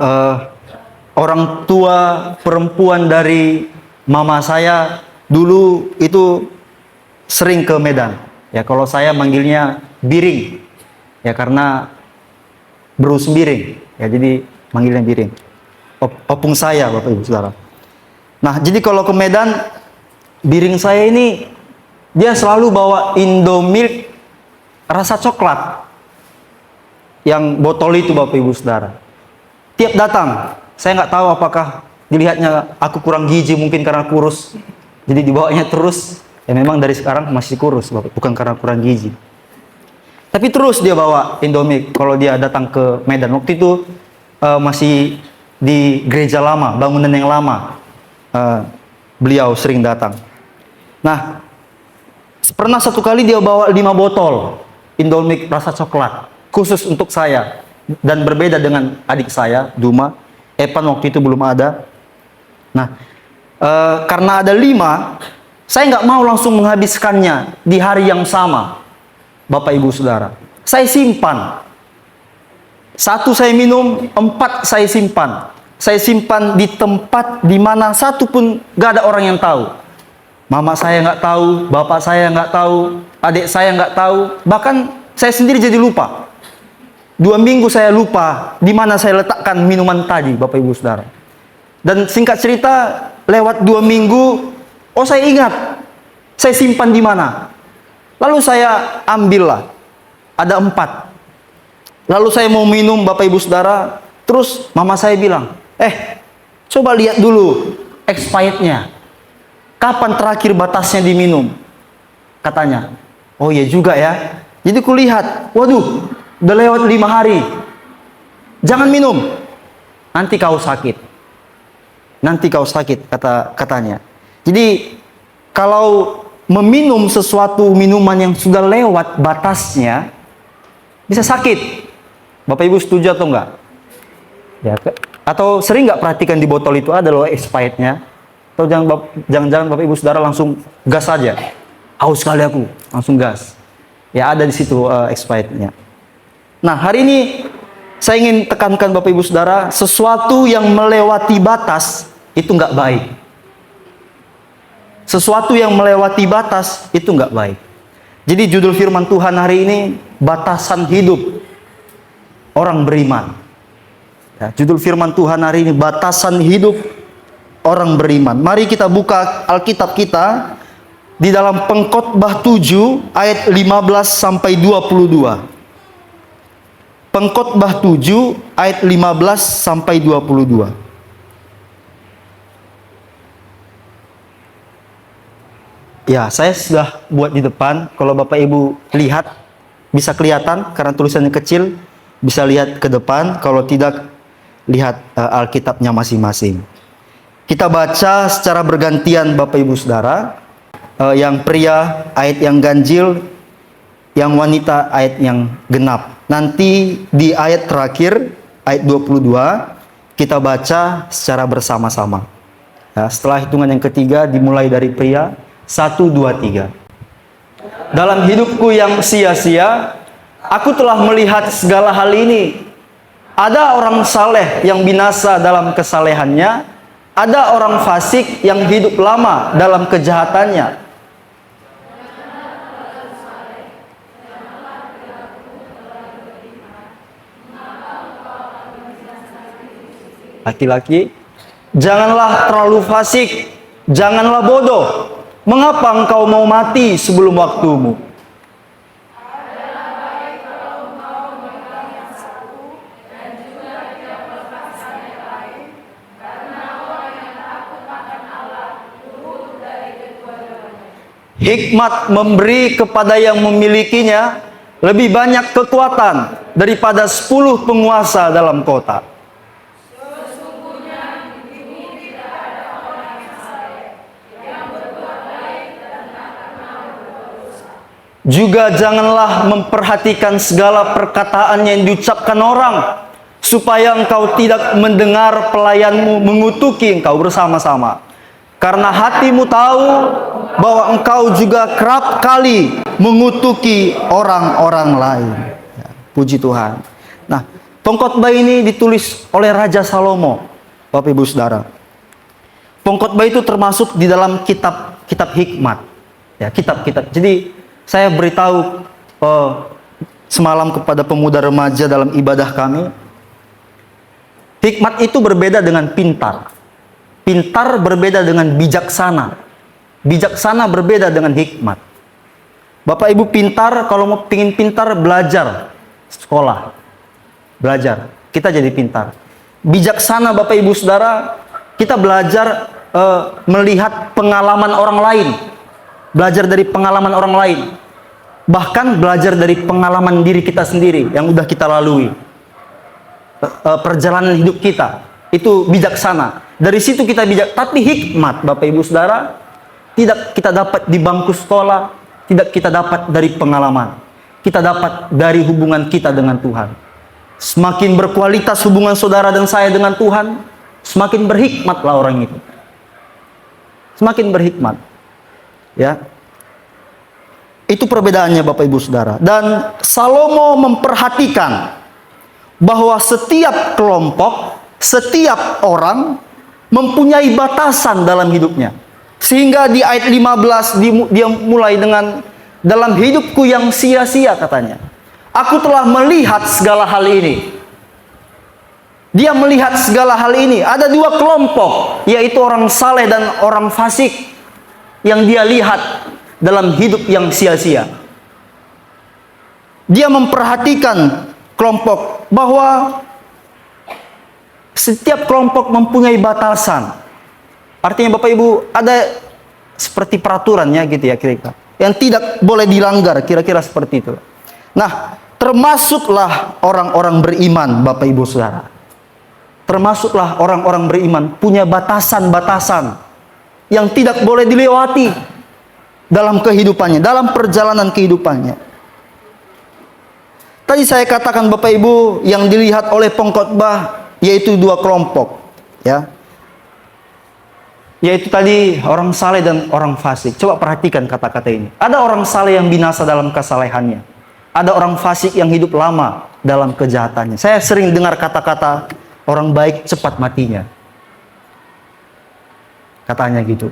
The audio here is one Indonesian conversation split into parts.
eh, orang tua perempuan dari mama saya dulu itu sering ke Medan. Ya, kalau saya manggilnya Biring. Ya, karena Bruce Biring. Ya, jadi manggilnya Biring. Opung saya, Bapak Ibu Saudara. Nah, jadi kalau ke Medan, Biring saya ini dia selalu bawa Indomilk rasa coklat. Yang botol itu, Bapak Ibu Saudara. Tiap datang, saya nggak tahu apakah dilihatnya aku kurang gizi, mungkin karena kurus. Jadi dibawanya terus. Ya memang dari sekarang masih kurus, Bapak. Bukan karena kurang gizi. Tapi terus dia bawa Indomie kalau dia datang ke Medan. Waktu itu masih di gereja lama, bangunan yang lama. Beliau sering datang. Nah, pernah satu kali dia bawa 5 botol Indomie rasa coklat. Khusus untuk saya. Dan berbeda dengan adik saya, Duma. Epan waktu itu belum ada. Nah, karena ada 5, saya nggak mau langsung menghabiskannya di hari yang sama, Bapak Ibu Saudara. Saya simpan. 1 saya minum, 4 saya simpan. Saya simpan di tempat di mana satu pun nggak ada orang yang tahu. Mama saya nggak tahu, bapak saya nggak tahu, adik saya nggak tahu. Bahkan saya sendiri jadi lupa. 2 minggu saya lupa di mana saya letakkan minuman tadi, Bapak Ibu Saudara. Dan singkat cerita, lewat 2 minggu, oh saya ingat, saya simpan di mana. Lalu saya ambillah, ada 4. Lalu saya mau minum, Bapak Ibu Saudara, terus mama saya bilang, coba lihat dulu expirednya. Kapan terakhir batasnya diminum? Katanya, oh iya juga ya. Jadi kulihat, waduh, udah lewat 5 hari. Jangan minum, nanti kau sakit. Nanti kau sakit, katanya. Jadi kalau meminum sesuatu minuman yang sudah lewat batasnya, bisa sakit. Bapak Ibu setuju atau enggak? Ya, atau sering nggak perhatikan di botol itu ada loh expirednya? Atau jangan-jangan Bapak Ibu Saudara langsung gas saja. Haus sekali aku, langsung gas. Ya ada di situ expirednya. Nah, hari ini saya ingin tekankan Bapak Ibu Saudara, sesuatu yang melewati batas itu nggak baik. Sesuatu yang melewati batas itu nggak baik. Jadi judul firman Tuhan hari ini, batasan hidup orang beriman. Ya, judul firman Tuhan hari ini, batasan hidup orang beriman. Mari kita buka Alkitab kita di dalam Pengkhotbah 7 ayat 15 sampai 22. Pengkhotbah 7 ayat 15 sampai 22. Ya, saya sudah buat di depan. Kalau Bapak Ibu lihat, bisa kelihatan karena tulisannya kecil, bisa lihat ke depan. Kalau tidak, lihat Alkitabnya masing-masing. Kita baca secara bergantian Bapak Ibu Saudara. Yang pria ayat yang ganjil, yang wanita ayat yang genap. Nanti di ayat terakhir, ayat 22, kita baca secara bersama-sama. Ya, setelah hitungan yang ketiga, dimulai dari pria. 1, 2, 3. Dalam hidupku yang sia-sia, aku telah melihat segala hal ini. Ada orang saleh yang binasa dalam kesalehannya, ada orang fasik yang hidup lama dalam kejahatannya. Laki-laki, janganlah terlalu fasik, janganlah bodoh. Mengapa engkau mau mati sebelum waktumu? Hikmat memberi kepada yang memilikinya lebih banyak kekuatan daripada 10 penguasa dalam kota. Juga janganlah memperhatikan segala perkataan yang diucapkan orang, supaya engkau tidak mendengar pelayanmu mengutuki engkau bersama-sama. Karena hatimu tahu bahwa engkau juga kerap kali mengutuki orang-orang lain. Ya, puji Tuhan. Nah, Pengkhotbah ini ditulis oleh Raja Salomo, Bapak Ibu Saudara. Pengkhotbah itu termasuk di dalam kitab hikmat, ya, kitab-kitab. Jadi saya beritahu semalam kepada pemuda remaja dalam ibadah kami, hikmat itu berbeda dengan pintar. Pintar berbeda dengan bijaksana. Bijaksana berbeda dengan hikmat. Bapak Ibu pintar, kalau mau pingin pintar, belajar, sekolah, belajar, kita jadi pintar. Bijaksana Bapak Ibu Saudara, kita belajar melihat pengalaman orang lain, belajar dari pengalaman orang lain, bahkan belajar dari pengalaman diri kita sendiri yang udah kita lalui, perjalanan hidup kita, itu bijaksana. Dari situ kita bijak. Tapi hikmat Bapak Ibu Saudara tidak kita dapat di bangku sekolah, tidak kita dapat dari pengalaman, kita dapat dari hubungan kita dengan Tuhan. Semakin berkualitas hubungan saudara dan saya dengan Tuhan, semakin berhikmatlah orang itu. Semakin berhikmat. Ya. Itu perbedaannya Bapak Ibu Saudara. Dan Salomo memperhatikan bahwa setiap kelompok, setiap orang mempunyai batasan dalam hidupnya. Sehingga di ayat 15 dia mulai dengan, dalam hidupku yang sia-sia katanya, aku telah melihat segala hal ini. Dia melihat segala hal ini. Ada dua kelompok, yaitu orang saleh dan orang fasik, yang dia lihat dalam hidup yang sia-sia. Dia memperhatikan kelompok, bahwa setiap kelompok mempunyai batasan. Artinya Bapak Ibu, ada seperti peraturannya gitu ya, kira-kira, yang tidak boleh dilanggar, kira-kira seperti itu. Nah, termasuklah orang-orang beriman Bapak Ibu Saudara. Termasuklah orang-orang beriman punya batasan-batasan yang tidak boleh dilewati dalam kehidupannya, dalam perjalanan kehidupannya. Tadi saya katakan Bapak Ibu, yang dilihat oleh pengkhotbah yaitu dua kelompok, ya. Yaitu tadi orang saleh dan orang fasik. Coba perhatikan kata-kata ini. Ada orang saleh yang binasa dalam kesalehannya. Ada orang fasik yang hidup lama dalam kejahatannya. Saya sering dengar kata-kata orang baik cepat matinya. Katanya gitu.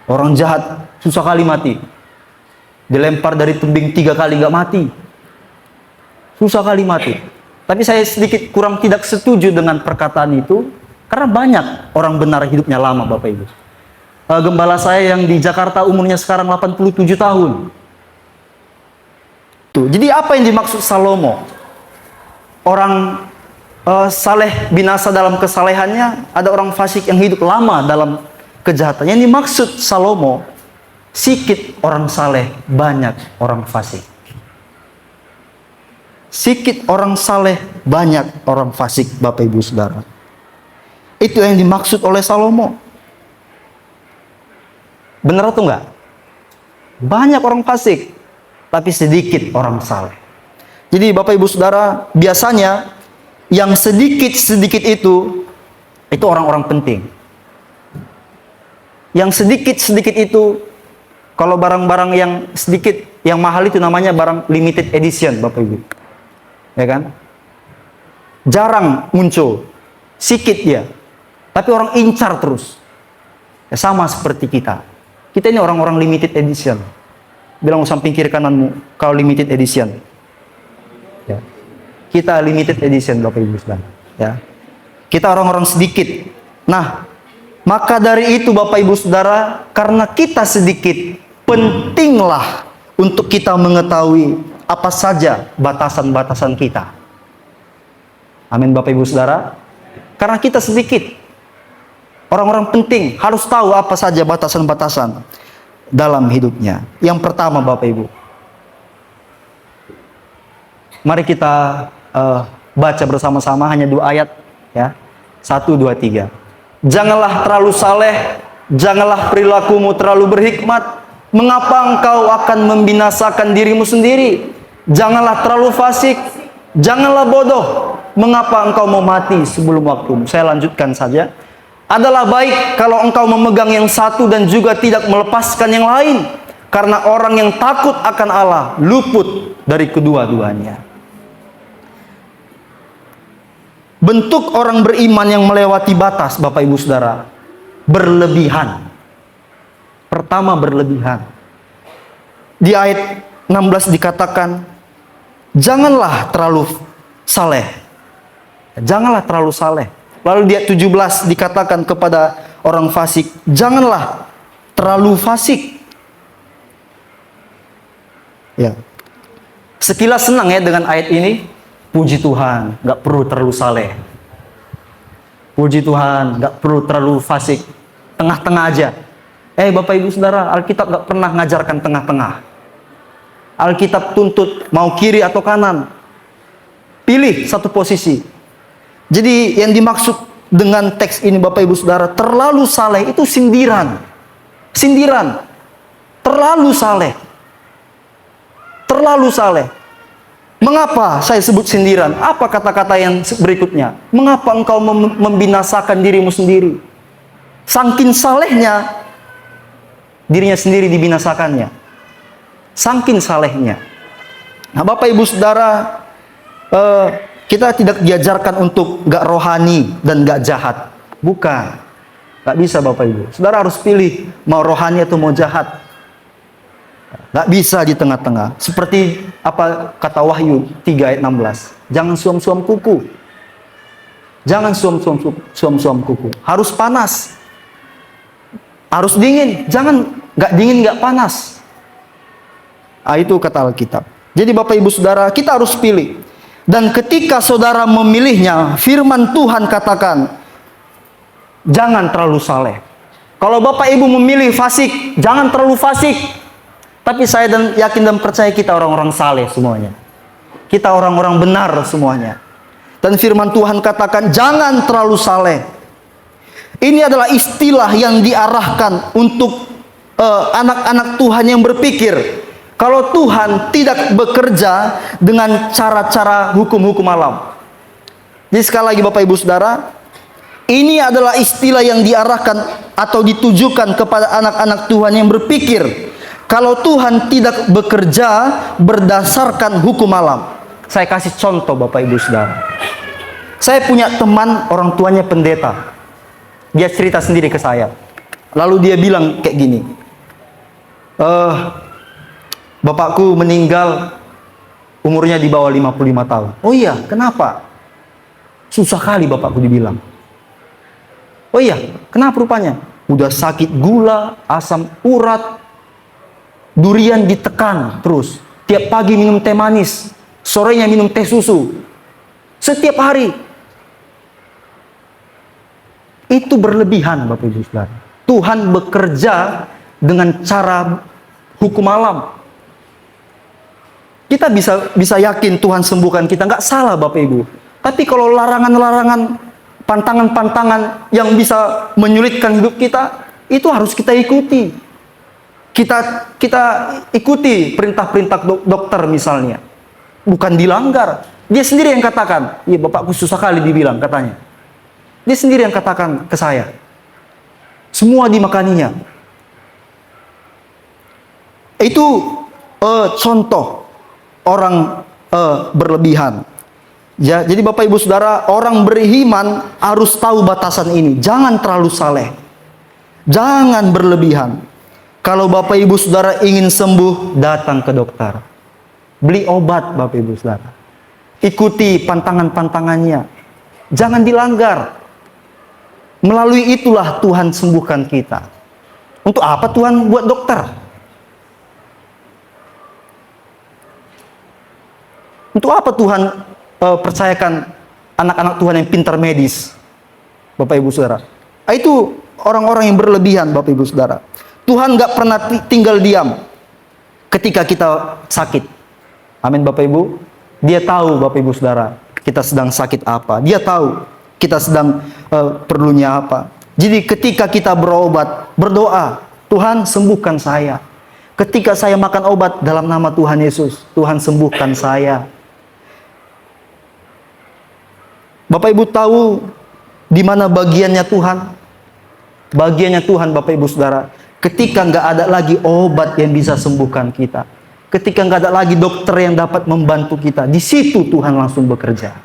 Orang jahat susah kali mati. Dilempar dari tebing 3 kali nggak mati. Susah kali mati. Tapi saya sedikit kurang tidak setuju dengan perkataan itu, karena banyak orang benar hidupnya lama Bapak Ibu. Gembala saya yang di Jakarta umurnya sekarang 87 tahun. Tuh, jadi apa yang dimaksud Salomo? Orang saleh binasa dalam kesalehannya, ada orang fasik yang hidup lama dalam kejahatan. Yang dimaksud Salomo, sikit orang saleh, banyak orang fasik. Sikit orang saleh, banyak orang fasik Bapak Ibu Saudara. Itu yang dimaksud oleh Salomo. Benar atau enggak? Banyak orang fasik, tapi sedikit orang saleh. Jadi Bapak Ibu Saudara, biasanya yang sedikit-sedikit itu orang-orang penting. Yang sedikit-sedikit itu, kalau barang-barang yang sedikit, yang mahal itu namanya barang limited edition Bapak Ibu. Ya kan? Jarang muncul, sikit dia, tapi orang incar terus. Ya, sama seperti kita. Kita ini orang-orang limited edition. Bilang samping kiri kananmu, kau limited edition. Ya. Kita limited edition Bapak Ibu Saudara. Ya. Kita orang-orang sedikit. Nah, maka dari itu Bapak Ibu Saudara, karena kita sedikit, pentinglah untuk kita mengetahui apa saja batasan-batasan kita. Amin Bapak Ibu Saudara. Karena kita sedikit, orang-orang penting harus tahu apa saja batasan-batasan dalam hidupnya. Yang pertama Bapak Ibu, mari kita baca bersama-sama hanya 2 ayat ya. 1, 2, 3. Janganlah terlalu saleh, janganlah perilakumu terlalu berhikmat. Mengapa engkau akan membinasakan dirimu sendiri? Janganlah terlalu fasik, janganlah bodoh. Mengapa engkau mau mati sebelum waktu? Saya lanjutkan saja. Adalah baik kalau engkau memegang yang satu dan juga tidak melepaskan yang lain. Karena orang yang takut akan Allah luput dari kedua-duanya. Bentuk orang beriman yang melewati batas, Bapak Ibu Saudara, berlebihan. Pertama, berlebihan. Di ayat 16 dikatakan, janganlah terlalu saleh. Janganlah terlalu saleh. Lalu di ayat 17 dikatakan kepada orang fasik, janganlah terlalu fasik. Ya. Sekilas senang ya dengan ayat ini. Puji Tuhan, gak perlu terlalu saleh. Puji Tuhan, gak perlu terlalu fasik. Tengah-tengah aja. Bapak Ibu Saudara, Alkitab gak pernah ngajarkan tengah-tengah. Alkitab tuntut mau kiri atau kanan. Pilih satu posisi. Jadi yang dimaksud dengan teks ini Bapak Ibu Saudara, terlalu saleh itu sindiran. Sindiran. Terlalu saleh. Terlalu saleh. Mengapa saya sebut sindiran? Apa kata-kata yang berikutnya? Mengapa engkau membinasakan dirimu sendiri? Saking salehnya, dirinya sendiri dibinasakannya. Saking salehnya. Nah, Bapak Ibu Saudara, kita tidak diajarkan untuk gak rohani dan gak jahat. Bukan. Gak bisa Bapak Ibu. Saudara harus pilih mau rohani atau mau jahat. Gak bisa di tengah-tengah. Seperti apa kata Wahyu 3 ayat 16. Jangan suam-suam kuku. Jangan suam-suam kuku. Harus panas. Harus dingin. Jangan gak dingin gak panas. Itu kata Alkitab. Jadi Bapak Ibu Saudara, kita harus pilih. Dan ketika saudara memilihnya, firman Tuhan katakan, jangan terlalu saleh. Kalau Bapak Ibu memilih fasik, jangan terlalu fasik. Tapi saya yakin dan percaya kita orang-orang saleh semuanya. Kita orang-orang benar semuanya. Dan firman Tuhan katakan, jangan terlalu saleh. Ini adalah istilah yang diarahkan untuk anak-anak Tuhan yang berpikir, kalau Tuhan tidak bekerja dengan cara-cara hukum-hukum alam. Jadi sekali lagi Bapak Ibu Saudara, ini adalah istilah yang diarahkan atau ditujukan kepada anak-anak Tuhan yang berpikir, kalau Tuhan tidak bekerja berdasarkan hukum alam. Saya kasih contoh Bapak Ibu Saudara. Saya punya teman orang tuanya pendeta. Dia cerita sendiri ke saya. Lalu dia bilang kayak gini. Bapakku meninggal umurnya di bawah 55 tahun. Oh iya, kenapa? Susah kali bapakku dibilang. Oh iya, kenapa rupanya? Udah sakit gula, asam urat, durian ditekan terus. Tiap pagi minum teh manis, sorenya minum teh susu. Setiap hari. Itu berlebihan Bapak Ibu Saudara. Tuhan bekerja dengan cara hukum alam. Kita bisa yakin Tuhan sembuhkan kita, nggak salah Bapak Ibu. Tapi kalau larangan-larangan, pantangan-pantangan yang bisa menyulitkan hidup kita, itu harus kita ikuti. Kita ikuti perintah-perintah dokter misalnya. Bukan dilanggar. Dia sendiri yang katakan, iya bapakku susah kali dibilang katanya. Dia sendiri yang katakan ke saya. Semua dimakaninya. Itu contoh orang berlebihan. Ya, jadi Bapak Ibu Saudara, orang beriman harus tahu batasan ini. Jangan terlalu saleh. Jangan berlebihan. Kalau Bapak Ibu Saudara ingin sembuh, datang ke dokter. Beli obat Bapak Ibu Saudara. Ikuti pantangan-pantangannya. Jangan dilanggar. Melalui itulah Tuhan sembuhkan kita. Untuk apa Tuhan buat dokter? Untuk apa Tuhan percayakan anak-anak Tuhan yang pintar medis? Bapak Ibu Saudara. Itu orang-orang yang berlebihan Bapak Ibu Saudara. Tuhan gak pernah tinggal diam ketika kita sakit. Amin Bapak Ibu. Dia tahu Bapak Ibu Saudara, kita sedang sakit apa. Dia tahu kita sedang perlunya apa. Jadi ketika kita berobat, berdoa, Tuhan sembuhkan saya. Ketika saya makan obat dalam nama Tuhan Yesus, Tuhan sembuhkan saya. Bapak Ibu tahu di mana bagiannya Tuhan? Bagiannya Tuhan Bapak Ibu Saudara, ketika nggak ada lagi obat yang bisa sembuhkan kita, ketika nggak ada lagi dokter yang dapat membantu kita, di situ Tuhan langsung bekerja.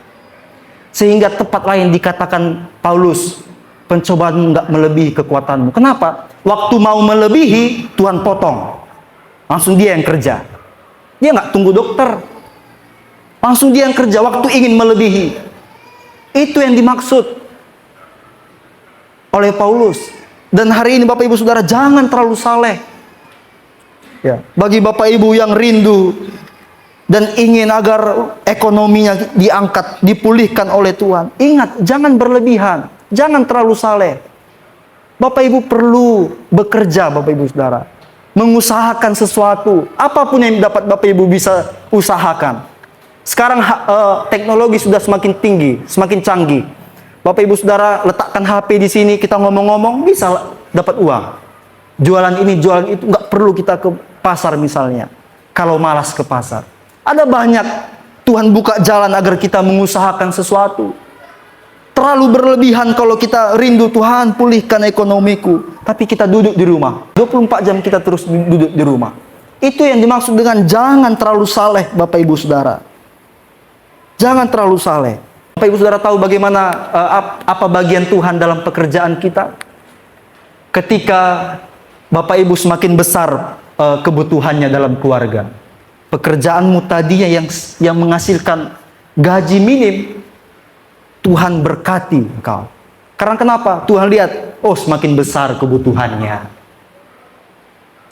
Sehingga tepatlah yang dikatakan Paulus, pencobaan nggak melebihi kekuatanmu. Kenapa? Waktu mau melebihi, Tuhan potong. Langsung dia yang kerja. Dia nggak tunggu dokter. Langsung dia yang kerja waktu ingin melebihi. Itu yang dimaksud oleh Paulus. Dan hari ini Bapak Ibu Saudara, jangan terlalu saleh. Ya, bagi Bapak Ibu yang rindu dan ingin agar ekonominya diangkat, dipulihkan oleh Tuhan, ingat, jangan berlebihan, jangan terlalu saleh. Bapak Ibu perlu bekerja, Bapak Ibu Saudara, mengusahakan sesuatu, apapun yang dapat Bapak Ibu bisa usahakan. Sekarang teknologi sudah semakin tinggi, semakin canggih. Bapak Ibu Saudara letakkan HP di sini, kita ngomong-ngomong bisa dapat uang. Jualan ini, jualan itu, nggak perlu kita ke pasar misalnya. Kalau malas ke pasar, ada banyak. Tuhan buka jalan agar kita mengusahakan sesuatu. Terlalu berlebihan kalau kita rindu Tuhan pulihkan ekonomiku, tapi kita duduk di rumah 24 jam, kita terus duduk di rumah. Itu yang dimaksud dengan jangan terlalu saleh, Bapak Ibu Saudara. Jangan terlalu saleh. Bapak Ibu Saudara tahu bagaimana apa bagian Tuhan dalam pekerjaan kita? Ketika Bapak Ibu semakin besar kebutuhannya dalam keluarga, pekerjaanmu tadinya yang menghasilkan gaji minim, Tuhan berkati engkau. Karena kenapa? Tuhan lihat, oh semakin besar kebutuhannya,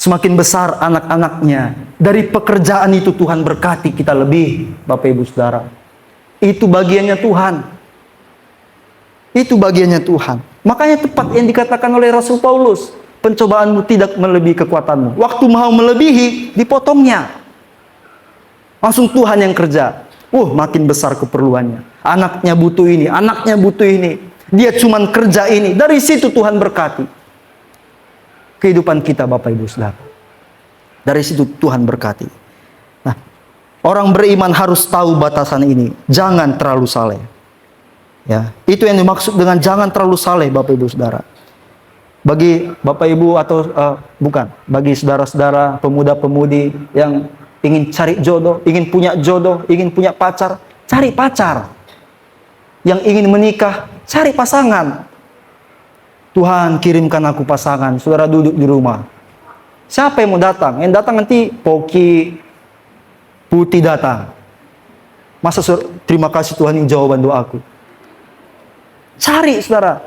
semakin besar anak-anaknya. Dari pekerjaan itu Tuhan berkati kita lebih, Bapak Ibu Saudara. Itu bagiannya Tuhan. Itu bagiannya Tuhan. Makanya tepat yang dikatakan oleh Rasul Paulus, pencobaanmu tidak melebihi kekuatanmu. Waktu mau melebihi, dipotongnya. Langsung Tuhan yang kerja. Makin besar keperluannya. Anaknya butuh ini, anaknya butuh ini. Dia cuman kerja ini. Dari situ Tuhan berkati kehidupan kita, Bapak Ibu Saudara. Dari situ Tuhan berkati. Nah, orang beriman harus tahu batasan ini. Jangan terlalu saleh. Ya, itu yang dimaksud dengan jangan terlalu saleh, Bapak Ibu Saudara. Bagi Bapak Ibu atau bukan, bagi saudara-saudara pemuda-pemudi yang ingin cari jodoh, ingin punya pacar, cari pacar. Yang ingin menikah, cari pasangan. Tuhan kirimkan aku pasangan, saudara duduk di rumah. Siapa yang mau datang? Yang datang nanti Poki Putih datang. Masa terima kasih Tuhan yang jawaban doaku. Cari saudara,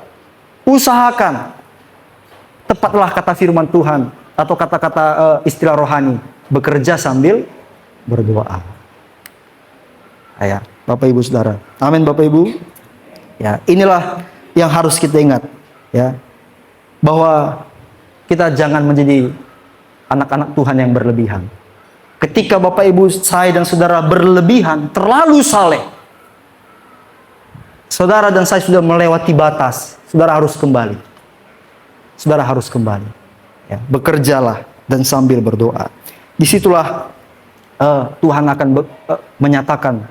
usahakan. Tepatlah kata firman Tuhan atau kata-kata istilah rohani, bekerja sambil berdoa. Ya, Bapak Ibu Saudara. Amin Bapak Ibu. Ya, inilah yang harus kita ingat, ya. Bahwa kita jangan menjadi anak-anak Tuhan yang berlebihan. Ketika Bapak Ibu, saya dan saudara berlebihan, terlalu saleh, saudara dan saya sudah melewati batas. Saudara harus kembali. Saudara harus kembali. Ya, bekerjalah dan sambil berdoa. Disitulah Tuhan akan menyatakan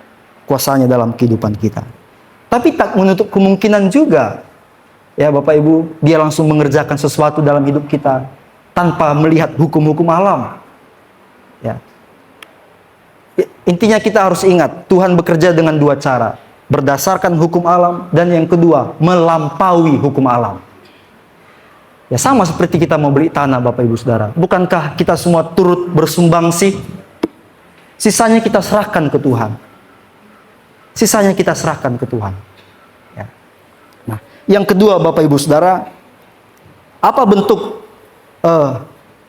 kuasanya dalam kehidupan kita. Tapi tak menutup kemungkinan juga, ya Bapak Ibu, dia langsung mengerjakan sesuatu dalam hidup kita tanpa melihat hukum-hukum alam. Ya. Intinya kita harus ingat, Tuhan bekerja dengan dua cara. Berdasarkan hukum alam, dan yang kedua, melampaui hukum alam. Ya, sama seperti kita mau beli tanah, Bapak Ibu Saudara. Bukankah kita semua turut bersumbangsi? Sisanya kita serahkan ke Tuhan. Sisanya kita serahkan ke Tuhan. Ya. Nah, yang kedua, Bapak Ibu Saudara, apa bentuk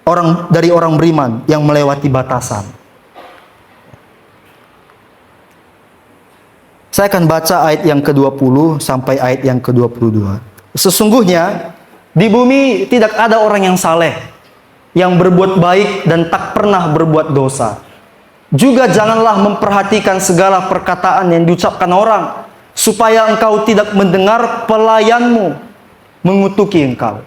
orang beriman yang melewati batasan? Saya akan baca ayat yang ke-20 sampai ayat yang ke-22. Sesungguhnya di bumi tidak ada orang yang saleh, yang berbuat baik dan tak pernah berbuat dosa. Juga janganlah memperhatikan segala perkataan yang diucapkan orang, supaya engkau tidak mendengar pelayanmu mengutuki engkau.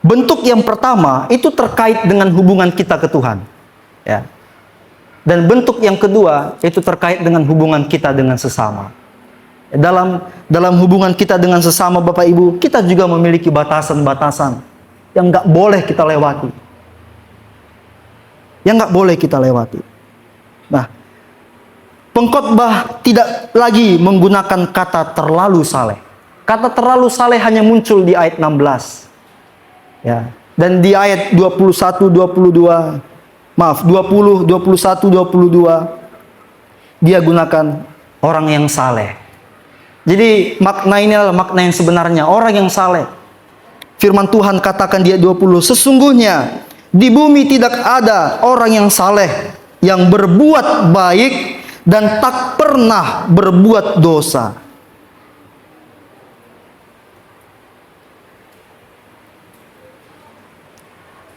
Bentuk yang pertama itu terkait dengan hubungan kita ke Tuhan, ya. Dan bentuk yang kedua itu terkait dengan hubungan kita dengan sesama. Dalam hubungan kita dengan sesama, Bapak Ibu, kita juga memiliki batasan-batasan yang nggak boleh kita lewati. yang nggak boleh kita lewati. Nah, pengkhotbah tidak lagi menggunakan kata terlalu saleh. Kata terlalu saleh hanya muncul di ayat 16. Ya. Dan di ayat 21, 22, maaf, 20, 21, 22 dia gunakan orang yang saleh. Jadi makna ini adalah makna yang sebenarnya, orang yang saleh. Firman Tuhan katakan di ayat 20, sesungguhnya di bumi tidak ada orang yang saleh yang berbuat baik dan tak pernah berbuat dosa.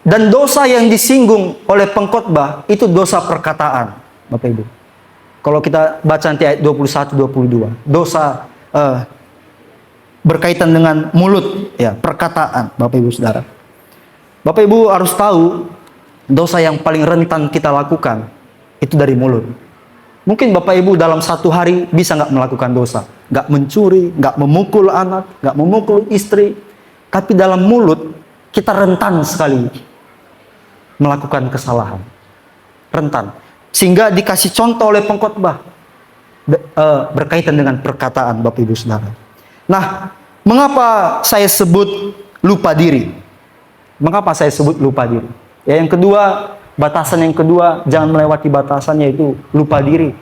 Dan dosa yang disinggung oleh pengkhotbah itu dosa perkataan, Bapak Ibu. Kalau kita baca nanti ayat 21, 22, dosa berkaitan dengan mulut, ya, perkataan, Bapak Ibu Saudara. Bapak Ibu harus tahu, dosa yang paling rentan kita lakukan itu dari mulut. Mungkin Bapak Ibu dalam satu hari bisa nggak melakukan dosa, nggak mencuri, nggak memukul anak, nggak memukul istri, tapi dalam mulut kita rentan sekali melakukan kesalahan, rentan. Sehingga dikasih contoh oleh pengkhotbah berkaitan dengan perkataan, Bapak Ibu Saudara. Nah, mengapa saya sebut lupa diri? Mengapa saya sebut lupa diri? Ya, yang kedua, batasan yang kedua, jangan melewati batasannya, itu lupa diri.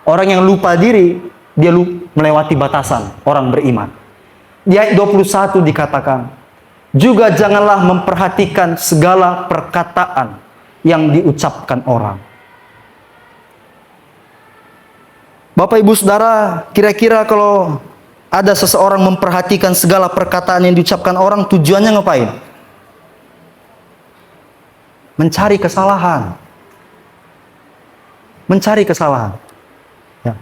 Orang yang lupa diri, dia melewati batasan orang beriman. Di ayat 21 dikatakan, juga janganlah memperhatikan segala perkataan yang diucapkan orang. Bapak Ibu Saudara, kira-kira kalau ada seseorang memperhatikan segala perkataan yang diucapkan orang, tujuannya ngapain? Mencari kesalahan. Mencari kesalahan. Ya.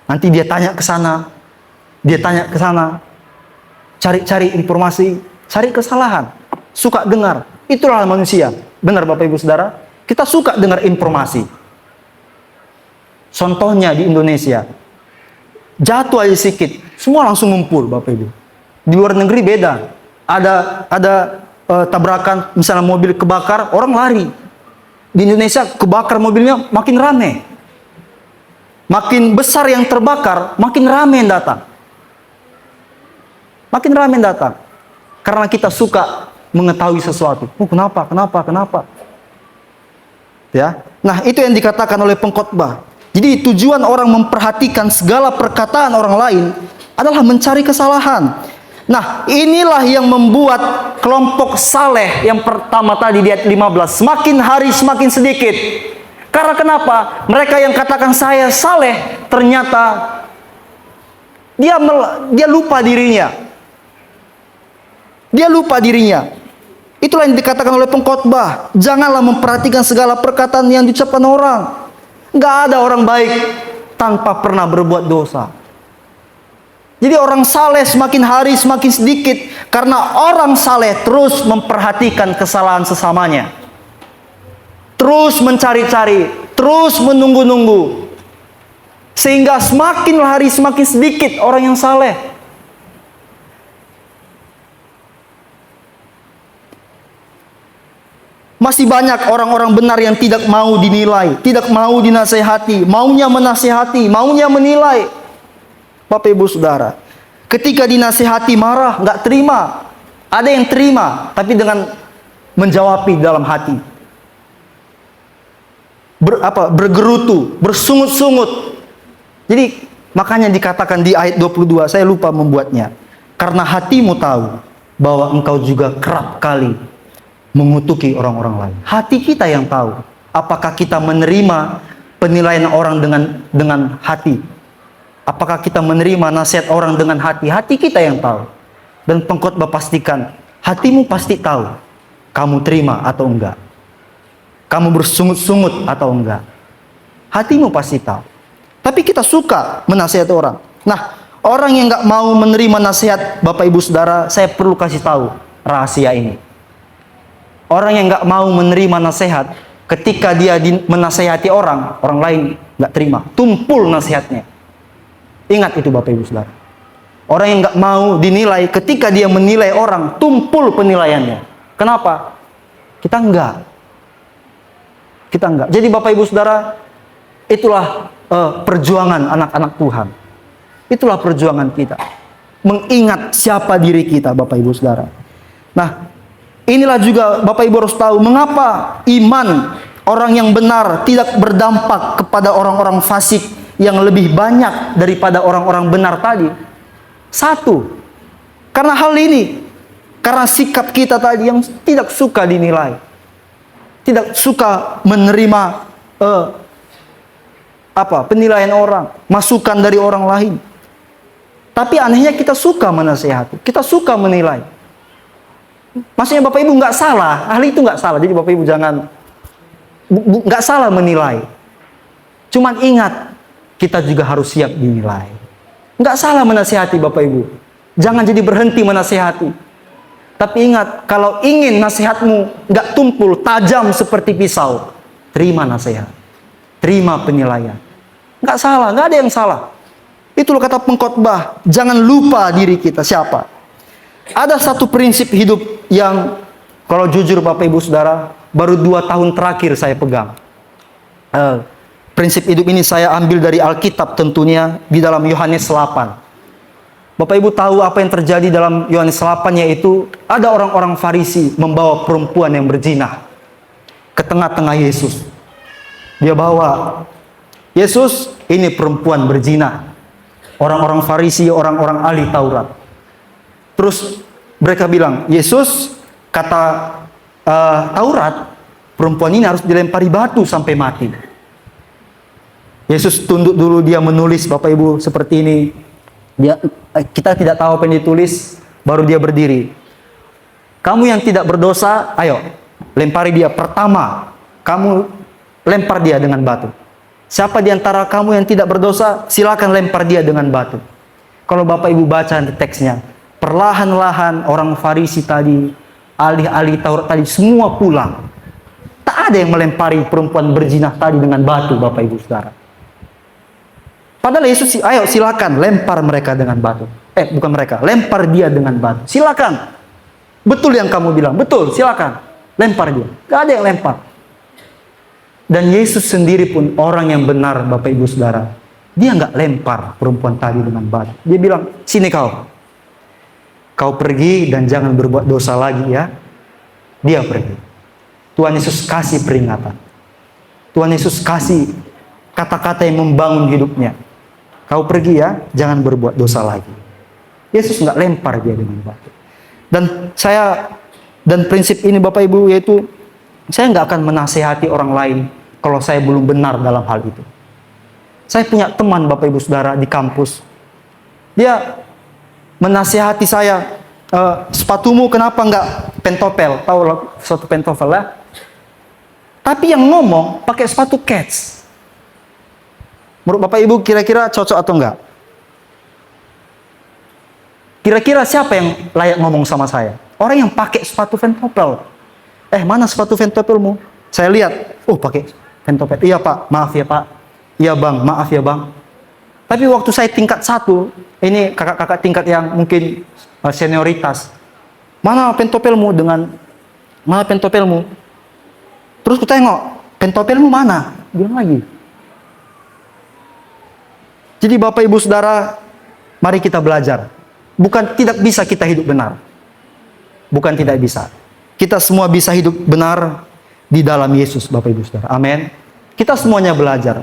Nanti dia tanya ke sana, dia tanya ke sana, cari-cari informasi, cari kesalahan, suka dengar. Itulah manusia. Benar Bapak Ibu Saudara? Kita suka dengar informasi. Contohnya di Indonesia, jatuh aja sedikit, semua langsung ngumpul, Bapak Ibu. Di luar negeri beda. Ada tabrakan, misalnya mobil kebakar, orang lari. Di Indonesia kebakar mobilnya makin rame. Makin besar yang terbakar, makin rame yang datang. Makin ramai datang. Karena kita suka mengetahui sesuatu. Oh, kenapa? Ya. Nah, itu yang dikatakan oleh pengkhotbah. Jadi tujuan orang memperhatikan segala perkataan orang lain adalah mencari kesalahan. Nah, inilah yang membuat kelompok saleh yang pertama tadi di ayat 15 semakin hari semakin sedikit. Karena kenapa? Mereka yang katakan saya saleh, ternyata dia lupa dirinya. Dia lupa dirinya. Itulah yang dikatakan oleh pengkhotbah. Janganlah memperhatikan segala perkataan yang diucapkan orang. Nggak ada orang baik tanpa pernah berbuat dosa. Jadi orang saleh semakin hari semakin sedikit. Karena orang saleh terus memperhatikan kesalahan sesamanya. Terus mencari-cari. Terus menunggu-nunggu. Sehingga semakin hari semakin sedikit orang yang saleh. Masih banyak orang-orang benar yang tidak mau dinilai, tidak mau dinasehati, maunya menasehati, maunya menilai. Bapak Ibu Saudara, ketika dinasehati marah, nggak terima. Ada yang terima, tapi dengan menjawabi dalam hati. Bergerutu, bersungut-sungut. Jadi makanya dikatakan di ayat 22, saya lupa membuatnya. Karena hatimu tahu bahwa engkau juga kerap kali mengutuki orang-orang lain. Hati kita yang tahu apakah kita menerima penilaian orang dengan hati. Apakah kita menerima nasihat orang dengan hati. Hati kita yang tahu. Dan pengkhotbah pastikan, hatimu pasti tahu kamu terima atau enggak. Kamu bersungut-sungut atau enggak. Hatimu pasti tahu. Tapi kita suka menasihati orang. Nah, orang yang enggak mau menerima nasihat, Bapak Ibu Saudara, saya perlu kasih tahu rahasia ini. Orang yang nggak mau menerima nasihat, ketika dia menasehati orang lain nggak terima, tumpul nasihatnya. Ingat itu Bapak Ibu Saudara. Orang yang nggak mau dinilai, ketika dia menilai orang, tumpul penilaiannya. Kenapa? Kita enggak. Kita enggak. Jadi Bapak Ibu Saudara, itulah perjuangan anak-anak Tuhan. Itulah perjuangan kita. Mengingat siapa diri kita, Bapak Ibu Saudara. Nah, inilah juga Bapak Ibu harus tahu mengapa iman orang yang benar tidak berdampak kepada orang-orang fasik yang lebih banyak daripada orang-orang benar tadi. Satu, karena hal ini, karena sikap kita tadi yang tidak suka dinilai, tidak suka menerima penilaian orang, masukan dari orang lain. Tapi anehnya kita suka menasehati, kita suka menilai. Maksudnya Bapak Ibu nggak salah, ahli itu nggak salah. Jadi Bapak Ibu jangan nggak salah menilai. Cuman ingat, kita juga harus siap dinilai. Nggak salah menasehati Bapak Ibu. Jangan jadi berhenti menasehati. Tapi ingat, kalau ingin nasihatmu nggak tumpul tajam seperti pisau, terima nasihat, terima penilaian. Nggak salah, nggak ada yang salah. Itulah kata pengkhotbah, jangan lupa diri kita siapa. Ada satu prinsip hidup yang kalau jujur Bapak Ibu Saudara, baru 2 tahun terakhir saya pegang. Prinsip hidup ini saya ambil dari Alkitab tentunya, di dalam Yohanes 8. Bapak Ibu tahu apa yang terjadi dalam Yohanes 8, yaitu ada orang-orang Farisi membawa perempuan yang berzina ke tengah-tengah Yesus. Dia bawa, Yesus, ini perempuan berzina. Orang-orang Farisi, orang-orang ahli Taurat. Terus mereka bilang, Yesus, kata Taurat, perempuan ini harus dilempari batu sampai mati. Yesus tunduk dulu, dia menulis Bapak Ibu seperti ini. Kita tidak tahu apa yang ditulis, baru dia berdiri. Kamu yang tidak berdosa, ayo lempari dia. Pertama, kamu lempar dia dengan batu. Siapa di antara kamu yang tidak berdosa, silakan lempar dia dengan batu. Kalau Bapak Ibu baca teksnya, perlahan-lahan orang Farisi tadi, ahli-ahli Taurat tadi, semua pulang. Tak ada yang melempari perempuan berzina tadi dengan batu, Bapak Ibu Saudara. Padahal Yesus, ayo silakan lempar mereka dengan batu. Bukan mereka, lempar dia dengan batu. Silakan. Betul yang kamu bilang, betul, silakan. Lempar dia. Gak ada yang lempar. Dan Yesus sendiri pun orang yang benar, Bapak Ibu Saudara. Dia nggak lempar perempuan tadi dengan batu. Dia bilang, sini kau. Kau pergi dan jangan berbuat dosa lagi ya. Dia pergi. Tuhan Yesus kasih peringatan. Tuhan Yesus kasih kata-kata yang membangun hidupnya. Kau pergi ya, jangan berbuat dosa lagi. Yesus nggak lempar dia dengan batu. Dan prinsip ini Bapak Ibu, yaitu saya nggak akan menasehati orang lain kalau saya belum benar dalam hal itu. Saya punya teman Bapak Ibu Saudara di kampus. Dia menasehati saya, sepatumu kenapa nggak pentopel? Tahu sepatu pentopel lah. Tapi yang ngomong pakai sepatu Keds. Menurut Bapak Ibu kira-kira cocok atau enggak? Kira-kira siapa yang layak ngomong sama saya? Orang yang pakai sepatu pentopel. Mana sepatu pentopelmu? Saya lihat, pakai pentopel. Iya Pak, maaf ya Pak. Iya Bang, maaf ya Bang. Tapi waktu saya tingkat 1, ini kakak-kakak tingkat yang mungkin senioritas. Mana pentopelmu? Terus ku tengok, pentopelmu mana? Bilang lagi. Jadi Bapak Ibu Saudara, mari kita belajar. Bukan tidak bisa kita hidup benar. Bukan tidak bisa. Kita semua bisa hidup benar di dalam Yesus, Bapak Ibu Saudara. Amin. Kita semuanya belajar.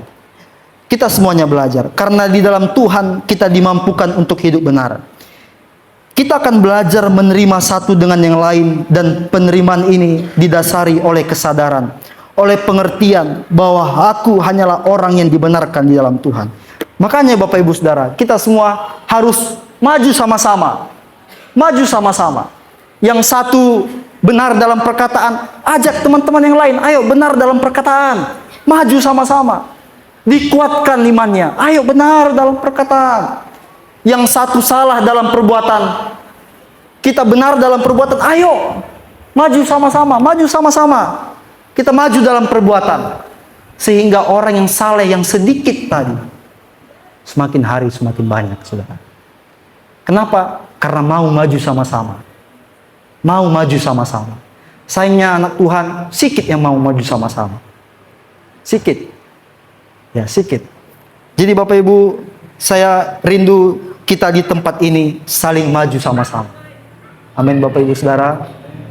Kita semuanya belajar. Karena di dalam Tuhan kita dimampukan untuk hidup benar. Kita akan belajar menerima satu dengan yang lain. Dan penerimaan ini didasari oleh kesadaran, oleh pengertian bahwa aku hanyalah orang yang dibenarkan di dalam Tuhan. Makanya Bapak Ibu Saudara, kita semua harus maju sama-sama. Maju sama-sama. Yang satu benar dalam perkataan, ajak teman-teman yang lain, ayo benar dalam perkataan. Maju sama-sama. Dikuatkan imannya, ayo benar dalam perkataan. Yang satu salah dalam perbuatan, kita benar dalam perbuatan, ayo maju sama-sama, maju sama-sama. Kita maju dalam perbuatan. Sehingga orang yang saleh yang sedikit tadi, semakin hari semakin banyak, saudara. Kenapa? Karena mau maju sama-sama. Mau maju sama-sama. Sayangnya anak Tuhan, sedikit yang mau maju sama-sama. Sikit. Ya, sikit. Jadi Bapak Ibu, saya rindu kita di tempat ini saling maju sama-sama. Amin Bapak Ibu Saudara,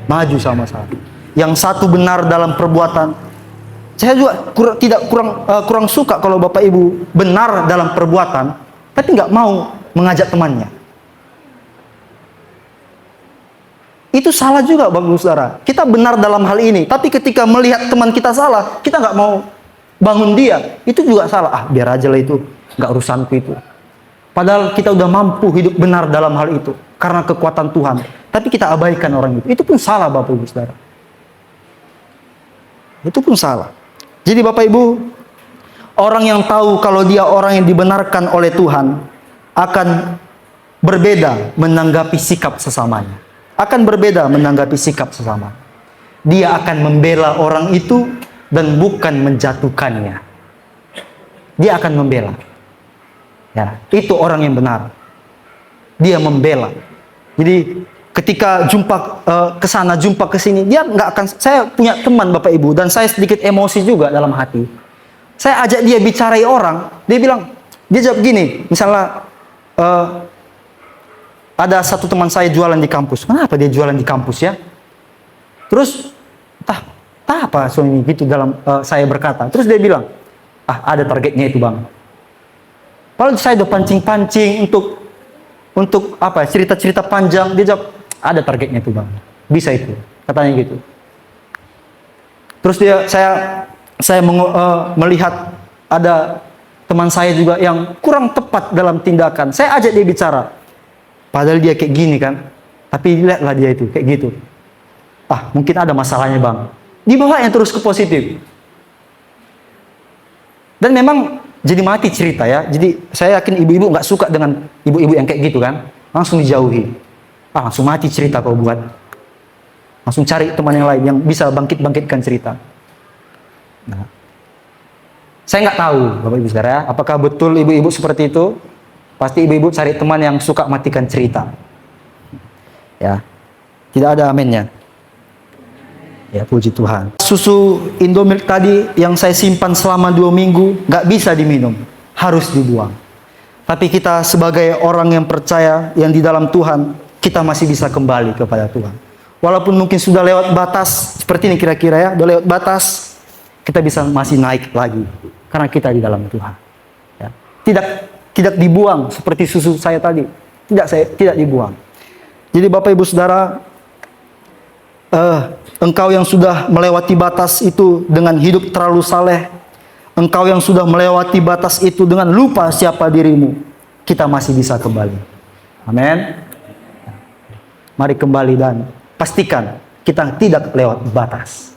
maju sama-sama. Yang satu benar dalam perbuatan. Saya juga kurang suka kalau Bapak Ibu benar dalam perbuatan, tapi nggak mau mengajak temannya. Itu salah juga Bapak Ibu Saudara. Kita benar dalam hal ini, tapi ketika melihat teman kita salah, kita nggak mau bangun dia. Itu juga salah. Ah, biar aja lah itu, nggak urusanku itu. Padahal kita udah mampu hidup benar dalam hal itu karena kekuatan Tuhan. Tapi kita abaikan orang itu. Itu pun salah Bapak Ibu Saudara. Itu pun salah. Jadi Bapak Ibu, orang yang tahu kalau dia orang yang dibenarkan oleh Tuhan akan berbeda menanggapi sikap sesamanya. Akan berbeda menanggapi sikap sesama. Dia akan membela orang itu dan bukan menjatuhkannya. Dia akan membela. Ya, itu orang yang benar. Dia membela. Jadi ketika jumpa ke sana, jumpa ke sini, dia nggak akan. Saya punya teman Bapak Ibu dan saya sedikit emosi juga dalam hati. Saya ajak dia bicarai orang, dia bilang, dia jawab gini, misalnya ada satu teman saya jualan di kampus. Kenapa dia jualan di kampus ya? Terus, tak apa soalnya gitu dalam saya berkata. Terus dia bilang, ada targetnya itu bang. Padahal saya udah pancing-pancing untuk apa? Cerita-cerita panjang. Dia jawab, ada targetnya itu bang. Bisa itu, katanya gitu. Terus saya melihat ada teman saya juga yang kurang tepat dalam tindakan. Saya ajak dia bicara. Padahal dia kayak gini kan. Tapi lihatlah dia itu, kayak gitu. Mungkin ada masalahnya bang. Dibawanya terus ke positif. Dan memang jadi mati cerita ya. Jadi saya yakin ibu-ibu nggak suka dengan ibu-ibu yang kayak gitu kan. Langsung dijauhi. Langsung mati cerita kau buat. Langsung cari teman yang lain yang bisa bangkit-bangkitkan cerita. Nah, saya nggak tahu Bapak Ibu Saudara, apakah betul ibu-ibu seperti itu? Pasti ibu-ibu cari teman yang suka matikan cerita. Ya, tidak ada aminnya. Ya, puji Tuhan. Susu Indomilk tadi yang saya simpan selama 2 minggu nggak bisa diminum, harus dibuang. Tapi kita sebagai orang yang percaya, yang di dalam Tuhan, kita masih bisa kembali kepada Tuhan. Walaupun mungkin sudah lewat batas seperti ini kira-kira ya, udah lewat batas, kita bisa masih naik lagi karena kita di dalam Tuhan. Ya. Tidak dibuang seperti susu saya tadi. Tidak dibuang. Jadi Bapak Ibu Saudara, engkau yang sudah melewati batas itu dengan hidup terlalu saleh, engkau yang sudah melewati batas itu dengan lupa siapa dirimu, kita masih bisa kembali. Amin. Mari kembali dan pastikan kita tidak lewat batas.